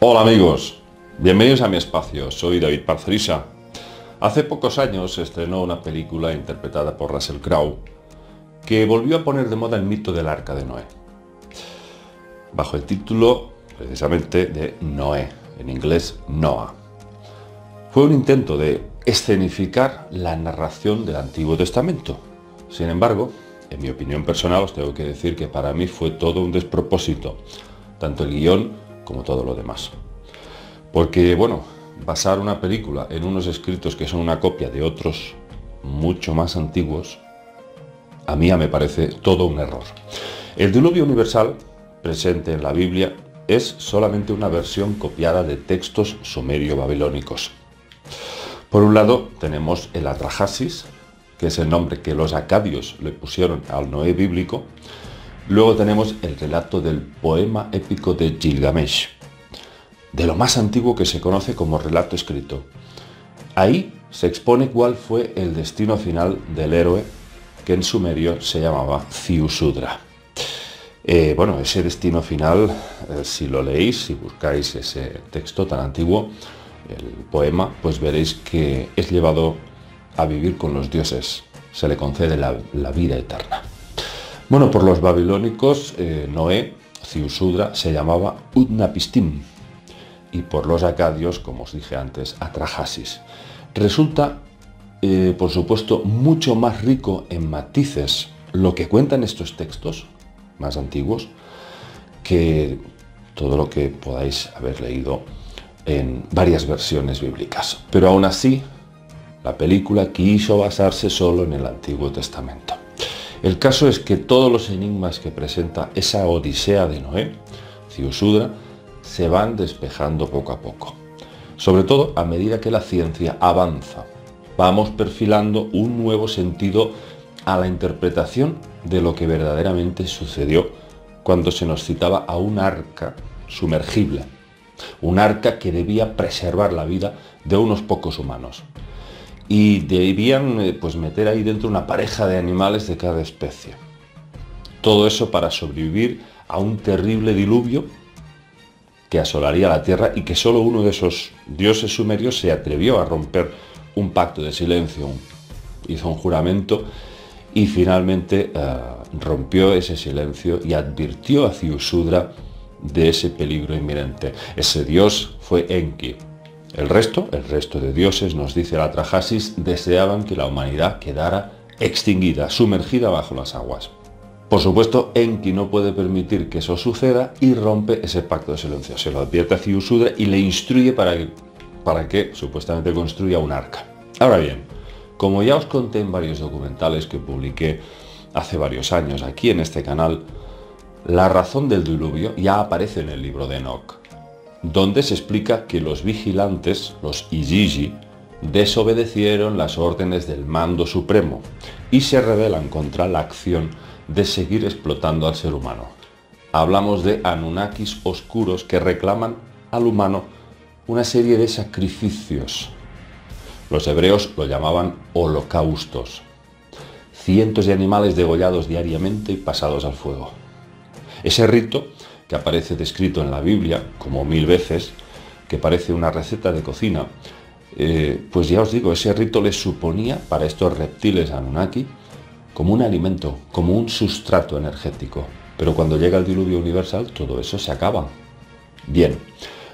Hola amigos, bienvenidos a mi espacio, soy David Parcerisa. Hace pocos años se estrenó una película interpretada por Russell Crowe que volvió a poner de moda el mito del Arca de Noé, bajo el título precisamente de Noé, en inglés Noah. Fue un intento de escenificar la narración del Antiguo Testamento. Sin embargo, en mi opinión personal os tengo que decir que para mí fue todo un despropósito, tanto el guión como todo lo demás. Porque, bueno, basar una película en unos escritos que son una copia de otros mucho más antiguos, a mí me parece todo un error. El diluvio universal presente en la Biblia es solamente una versión copiada de textos sumerio-babilónicos. Por un lado tenemos el Atrahasis, que es el nombre que los acadios le pusieron al Noé bíblico. Luego tenemos el relato del poema épico de Gilgamesh, de lo más antiguo que se conoce como relato escrito. Ahí se expone cuál fue el destino final del héroe que en sumerio se llamaba Ziusudra. Bueno, ese destino final, si lo leéis, si buscáis ese texto tan antiguo, el poema, pues veréis que es llevado a vivir con los dioses, se le concede la vida eterna. Bueno, por los babilónicos, Noé, Ziusudra, se llamaba Utnapishtim, y por los acadios, como os dije antes, Atrahasis. Resulta, por supuesto, mucho más rico en matices lo que cuentan estos textos más antiguos que todo lo que podáis haber leído en varias versiones bíblicas. Pero aún así, la película quiso basarse solo en el Antiguo Testamento. El caso es que todos los enigmas que presenta esa odisea de Noé, Ziusudra, se van despejando poco a poco. Sobre todo a medida que la ciencia avanza, vamos perfilando un nuevo sentido a la interpretación de lo que verdaderamente sucedió cuando se nos citaba a un arca sumergible, un arca que debía preservar la vida de unos pocos humanos. Y debían pues meter ahí dentro una pareja de animales de cada especie. Todo eso para sobrevivir a un terrible diluvio que asolaría la tierra y que solo uno de esos dioses sumerios se atrevió a romper un pacto de silencio, hizo un juramento y finalmente rompió ese silencio y advirtió a Ziusudra de ese peligro inminente. Ese dios fue Enki. El resto de dioses, nos dice el Atrahasis, deseaban que la humanidad quedara extinguida, sumergida bajo las aguas. Por supuesto, Enki no puede permitir que eso suceda y rompe ese pacto de silencio. Se lo advierte a Ziusudra y le instruye para que supuestamente construya un arca. Ahora bien, como ya os conté en varios documentales que publiqué hace varios años aquí en este canal, la razón del diluvio ya aparece en el libro de Enoch, donde se explica que los vigilantes, los Igigi, desobedecieron las órdenes del mando supremo y se rebelan contra la acción de seguir explotando al ser humano. Hablamos de Anunnakis oscuros que reclaman al humano una serie de sacrificios. Los hebreos lo llamaban holocaustos. Cientos de animales degollados diariamente y pasados al fuego. Ese rito, que aparece descrito en la Biblia como 1000 veces, que parece una receta de cocina, pues ya os digo, ese rito les suponía para estos reptiles Anunnaki como un alimento, como un sustrato energético. Pero cuando llega el diluvio universal, todo eso se acaba. Bien,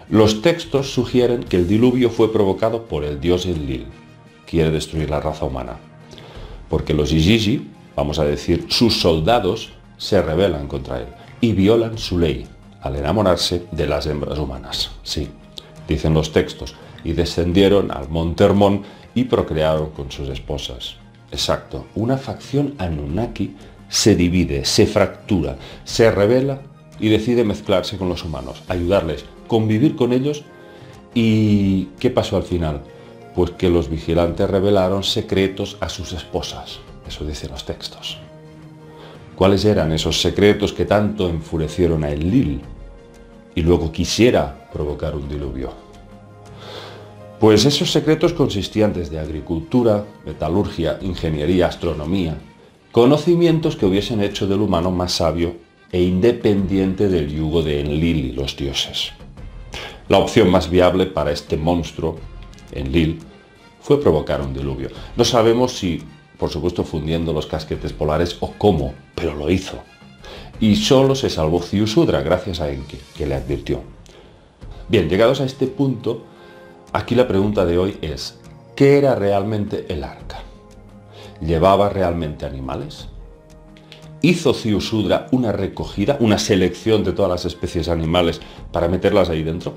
los textos sugieren que el diluvio fue provocado por el dios Enlil. Quiere destruir la raza humana. Porque los Igigi, vamos a decir, sus soldados, se rebelan contra él y violan su ley al enamorarse de las hembras humanas. Sí, dicen los textos, y descendieron al monte Hermón y procrearon con sus esposas. Exacto, una facción Anunnaki se divide, se fractura, se rebela y decide mezclarse con los humanos, ayudarles, convivir con ellos. ¿Y qué pasó al final? Pues que los vigilantes revelaron secretos a sus esposas, eso dicen los textos. ¿Cuáles eran esos secretos que tanto enfurecieron a Enlil y luego quisiera provocar un diluvio? Pues esos secretos consistían desde agricultura, metalurgia, ingeniería, astronomía, conocimientos que hubiesen hecho del humano más sabio e independiente del yugo de Enlil y los dioses. La opción más viable para este monstruo, Enlil, fue provocar un diluvio. No sabemos si, por supuesto, fundiendo los casquetes polares o cómo, pero lo hizo. Y solo se salvó Ziusudra gracias a Enki, que le advirtió. Bien, llegados a este punto, aquí la pregunta de hoy es, ¿qué era realmente el arca? ¿Llevaba realmente animales? ¿Hizo Ziusudra una recogida, una selección de todas las especies animales para meterlas ahí dentro?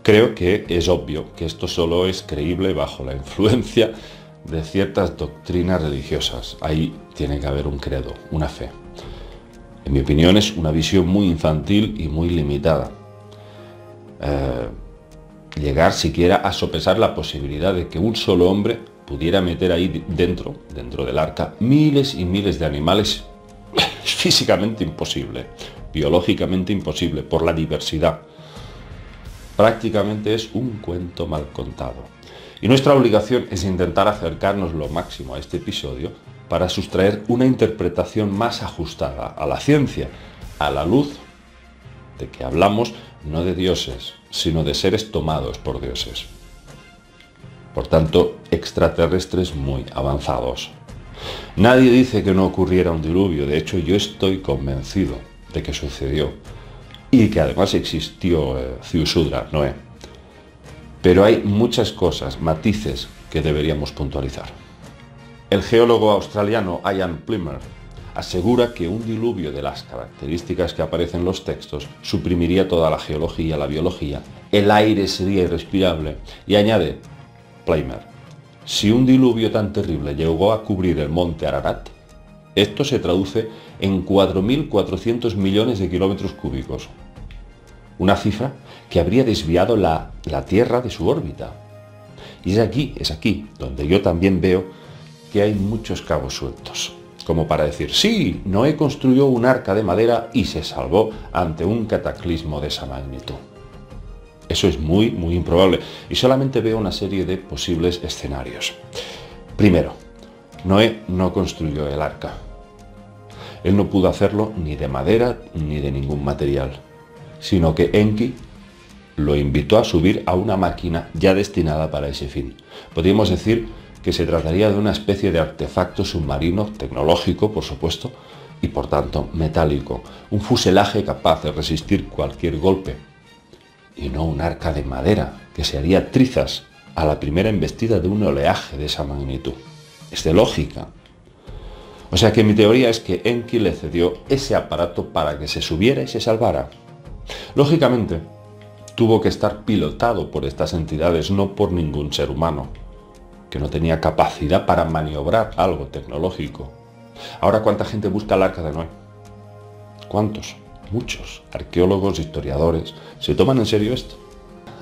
Creo que es obvio que esto solo es creíble bajo la influencia de ciertas doctrinas religiosas. Ahí tiene que haber un credo, una fe. En mi opinión es una visión muy infantil y muy limitada. Llegar siquiera a sopesar la posibilidad de que un solo hombre pudiera meter ahí dentro del arca, miles y miles de animales es físicamente imposible, biológicamente imposible, por la diversidad. Prácticamente es un cuento mal contado. Y nuestra obligación es intentar acercarnos lo máximo a este episodio para sustraer una interpretación más ajustada a la ciencia, a la luz de que hablamos no de dioses, sino de seres tomados por dioses. Por tanto, extraterrestres muy avanzados. Nadie dice que no ocurriera un diluvio, de hecho yo estoy convencido de que sucedió y que además existió Ziusudra, Noé. Pero hay muchas cosas, matices que deberíamos puntualizar. El geólogo australiano Ian Plimer asegura que un diluvio de las características que aparecen en los textos suprimiría toda la geología, la biología, el aire sería irrespirable y añade Plimer: si un diluvio tan terrible llegó a cubrir el monte Ararat, esto se traduce en 4.400 millones de kilómetros cúbicos. Una cifra que habría desviado la Tierra de su órbita. Y es aquí donde yo también veo que hay muchos cabos sueltos. Como para decir, sí, Noé construyó un arca de madera y se salvó ante un cataclismo de esa magnitud. Eso es muy improbable y solamente veo una serie de posibles escenarios. Primero, Noé no construyó el arca. Él no pudo hacerlo ni de madera ni de ningún material, sino que Enki lo invitó a subir a una máquina ya destinada para ese fin. Podríamos decir que se trataría de una especie de artefacto submarino, tecnológico, por supuesto, y por tanto metálico, un fuselaje capaz de resistir cualquier golpe, y no un arca de madera que se haría trizas a la primera embestida de un oleaje de esa magnitud. Es de lógica. O sea que mi teoría es que Enki le cedió ese aparato para que se subiera y se salvara. Lógicamente, tuvo que estar pilotado por estas entidades, no por ningún ser humano, que no tenía capacidad para maniobrar algo tecnológico. Ahora, ¿cuánta gente busca el arca de Noé? ¿Cuántos? Muchos arqueólogos, historiadores, ¿se toman en serio esto?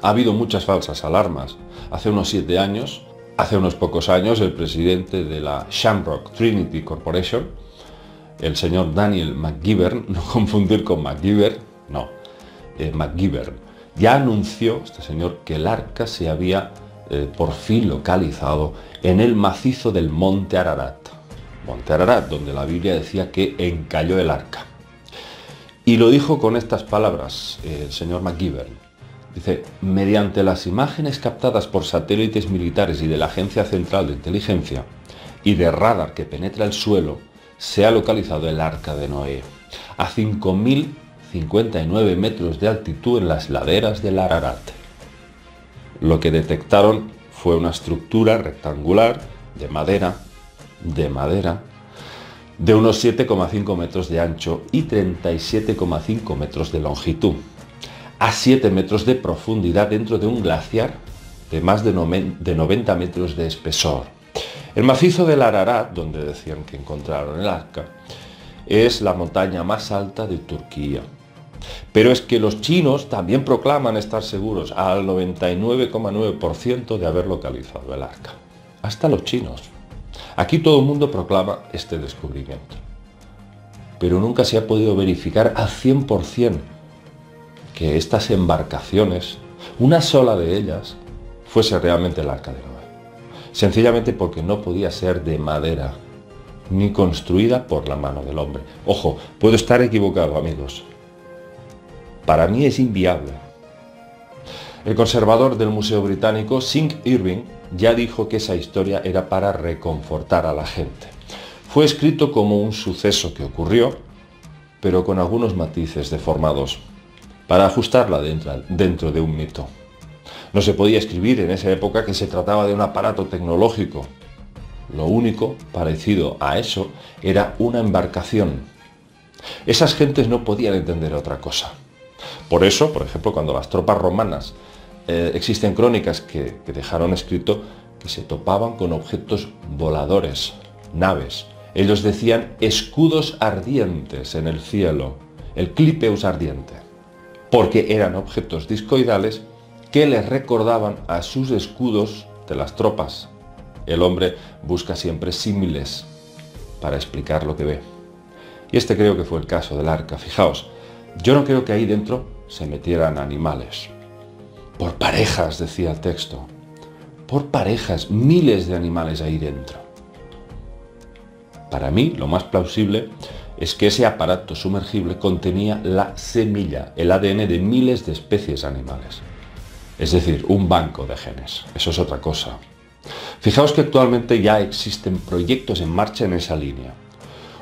Ha habido muchas falsas alarmas. Hace unos pocos años, el presidente de la Shamrock Trinity Corporation, el señor Daniel McGivern, no confundir con MacGyver, no, McGivern, ya anunció, este señor, que el arca se había por fin localizado en el macizo del Monte Ararat. Monte Ararat, donde la Biblia decía que encalló el arca. Y lo dijo con estas palabras el señor McGivern. Dice, mediante las imágenes captadas por satélites militares y de la Agencia Central de Inteligencia y de radar que penetra el suelo, se ha localizado el arca de Noé a 5.059 metros de altitud en las laderas del Ararat. Lo que detectaron fue una estructura rectangular de madera, de unos 7,5 metros de ancho y 37,5 metros de longitud, a 7 metros de profundidad dentro de un glaciar de más de 90 metros de espesor. El macizo del Ararat, donde decían que encontraron el arca, es la montaña más alta de Turquía. Pero es que los chinos también proclaman estar seguros al 99,9% de haber localizado el arca. Hasta los chinos. Aquí todo el mundo proclama este descubrimiento. Pero nunca se ha podido verificar al 100% que estas embarcaciones, una sola de ellas, fuese realmente el arca de Noé. Sencillamente porque no podía ser de madera, ni construida por la mano del hombre. Ojo, puedo estar equivocado, amigos. Para mí es inviable. El conservador del Museo Británico, Sing Irving, ya dijo que esa historia era para reconfortar a la gente. Fue escrito como un suceso que ocurrió, pero con algunos matices deformados, para ajustarla dentro de un mito. No se podía escribir en esa época que se trataba de un aparato tecnológico. Lo único parecido a eso era una embarcación. Esas gentes no podían entender otra cosa. Por eso, por ejemplo, cuando las tropas romanas existen crónicas que dejaron escrito que se topaban con objetos voladores, naves. Ellos decían escudos ardientes en el cielo, el clipeus ardiente, porque eran objetos discoidales que les recordaban a sus escudos de las tropas. El hombre busca siempre símiles para explicar lo que ve. Y este creo que fue el caso del arca. Fijaos, yo no creo que ahí dentro se metieran animales. Por parejas, decía el texto. Por parejas, miles de animales ahí dentro. Para mí, lo más plausible es que ese aparato sumergible contenía la semilla, el ADN de miles de especies animales. Es decir, un banco de genes. Eso es otra cosa. Fijaos que actualmente ya existen proyectos en marcha en esa línea.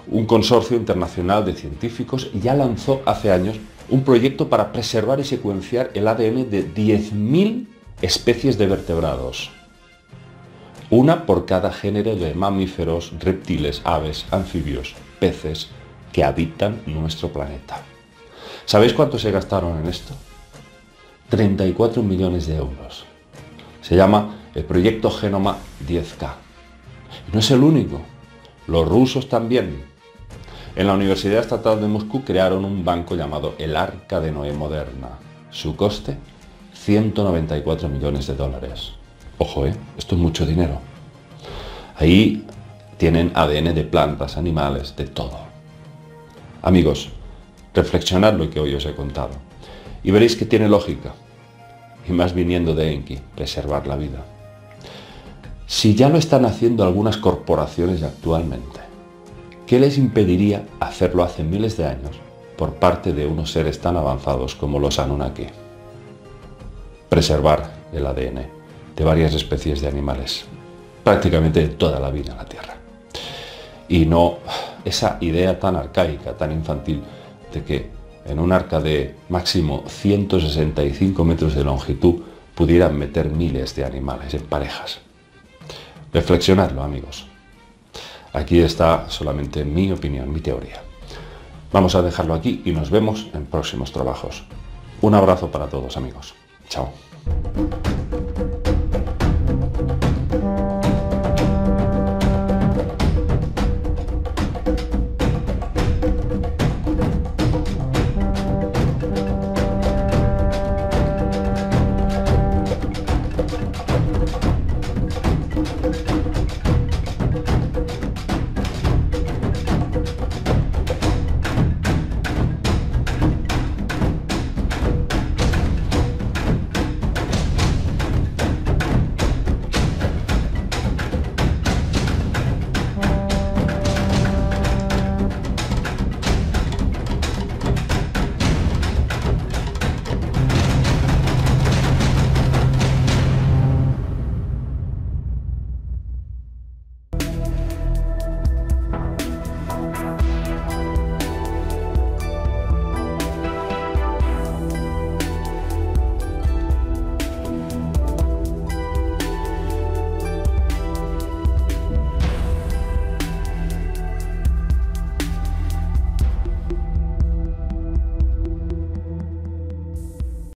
Un consorcio internacional de científicos ya lanzó hace años un proyecto para preservar y secuenciar el ADN de 10.000 especies de vertebrados. Una por cada género de mamíferos, reptiles, aves, anfibios, peces que habitan nuestro planeta. ¿Sabéis cuánto se gastaron en esto? 34 millones de euros. Se llama el proyecto Genoma 10K. Y no es el único. Los rusos también. En la Universidad Estatal de Moscú crearon un banco llamado el Arca de Noé Moderna. Su coste, 194 millones de dólares. Ojo, esto es mucho dinero. Ahí tienen ADN de plantas, animales, de todo. Amigos, reflexionad lo que hoy os he contado y veréis que tiene lógica. Y más viniendo de Enki, preservar la vida. Si ya lo están haciendo algunas corporaciones actualmente, ¿qué les impediría hacerlo hace miles de años por parte de unos seres tan avanzados como los Anunnaki? Preservar el ADN de varias especies de animales, prácticamente de toda la vida en la Tierra. Y no esa idea tan arcaica, tan infantil, de que en un arca de máximo 165 metros de longitud pudieran meter miles de animales en parejas. Reflexionadlo, amigos. Aquí está solamente mi opinión, mi teoría. Vamos a dejarlo aquí y nos vemos en próximos trabajos. Un abrazo para todos, amigos. Chao.